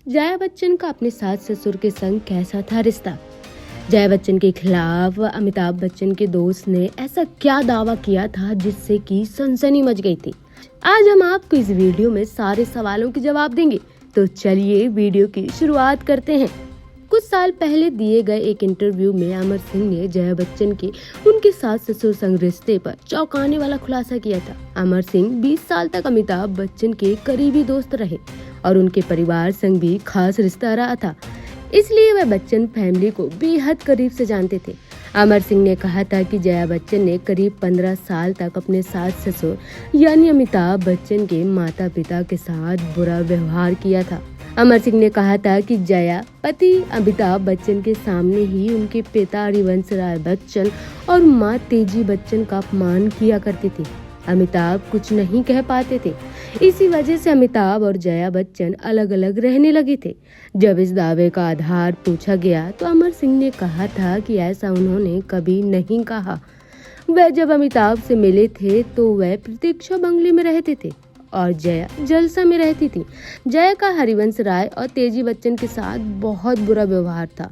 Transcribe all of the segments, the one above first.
जया बच्चन का अपने सास ससुर के संग कैसा था रिश्ता। जया बच्चन के खिलाफ अमिताभ बच्चन के दोस्त ने ऐसा क्या दावा किया था जिससे कि सनसनी मच गई थी। आज हम आपको इस वीडियो में सारे सवालों के जवाब देंगे, तो चलिए वीडियो की शुरुआत करते हैं। कुछ साल पहले दिए गए एक इंटरव्यू में अमर सिंह ने जया बच्चन के उनके सास ससुर संग रिश्ते पर चौंकाने वाला खुलासा किया था। अमर सिंह 20 साल तक अमिताभ बच्चन के करीबी दोस्त रहे और उनके परिवार संग भी खास रिश्ता रहा था, इसलिए वह बच्चन फैमिली को बेहद करीब से जानते थे। अमर सिंह ने कहा था कि जया बच्चन ने करीब 15 साल तक अपने सास ससुर यानी अमिताभ बच्चन के माता पिता के साथ बुरा व्यवहार किया था। अमर सिंह ने कहा था कि जया पति अमिताभ बच्चन के सामने ही उनके पिता हरिवंश राय बच्चन और मां तेजी बच्चन का अपमान किया करते थे। अमिताभ कुछ नहीं कह पाते थे, इसी वजह से अमिताभ और जया बच्चन अलग अलग रहने लगे थे। जब इस दावे का आधार पूछा गया तो अमर सिंह ने कहा था कि ऐसा उन्होंने कभी नहीं कहा। वह जब अमिताभ से मिले थे तो वह प्रतीक्षा बंगले में रहते थे और जया जलसा में रहती थी। जया का हरिवंश राय और तेजी बच्चन के साथ बहुत बुरा व्यवहार था।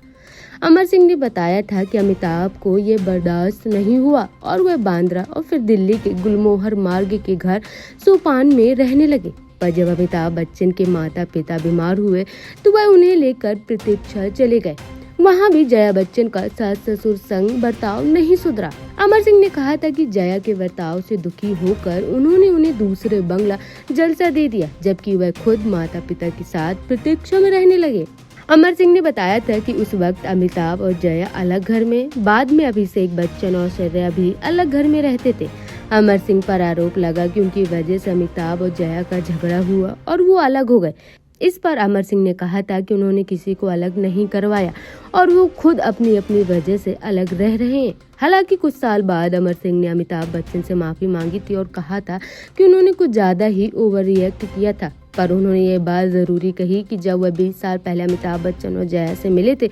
अमर सिंह ने बताया था कि अमिताभ को ये बर्दाश्त नहीं हुआ और वह बांद्रा और फिर दिल्ली के गुलमोहर मार्ग के घर सोपान में रहने लगे। पर जब अमिताभ बच्चन के माता पिता बीमार हुए तो वह उन्हें लेकर प्रतीक्षा चले गए। वहाँ भी जया बच्चन का सास ससुर संग बर्ताव नहीं सुधरा। अमर सिंह ने कहा था कि जया के बर्ताव से दुखी होकर उन्होंने उन्हें दूसरे बंगला जलसा दे दिया, जबकि वह खुद माता पिता के साथ प्रतीक्षा में रहने लगे। अमर सिंह ने बताया था कि उस वक्त अमिताभ और जया अलग घर में, बाद में अभिषेक बच्चन और श्रेया भी अलग घर में रहते थे। अमर सिंह पर आरोप लगा कि उनकी वजह से अमिताभ और जया का झगड़ा हुआ और वो अलग हो गए। इस पर अमर सिंह ने कहा था कि उन्होंने किसी को अलग नहीं करवाया और वो खुद अपनी अपनी वजह से अलग रह रहे हैं। हालांकि कुछ साल बाद अमर सिंह ने अमिताभ बच्चन से माफी मांगी थी और कहा था कि उन्होंने कुछ ज्यादा ही ओवर रिएक्ट किया था। पर उन्होंने ये बात जरूरी कही कि जब वह 20 साल पहले अमिताभ बच्चन और जया से मिले थे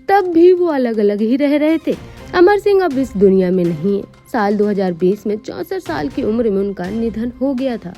तब भी वो अलग अलग ही रह रहे थे। अमर सिंह अब इस दुनिया में नहीं है। साल 2020 में 64 साल की उम्र में उनका निधन हो गया था।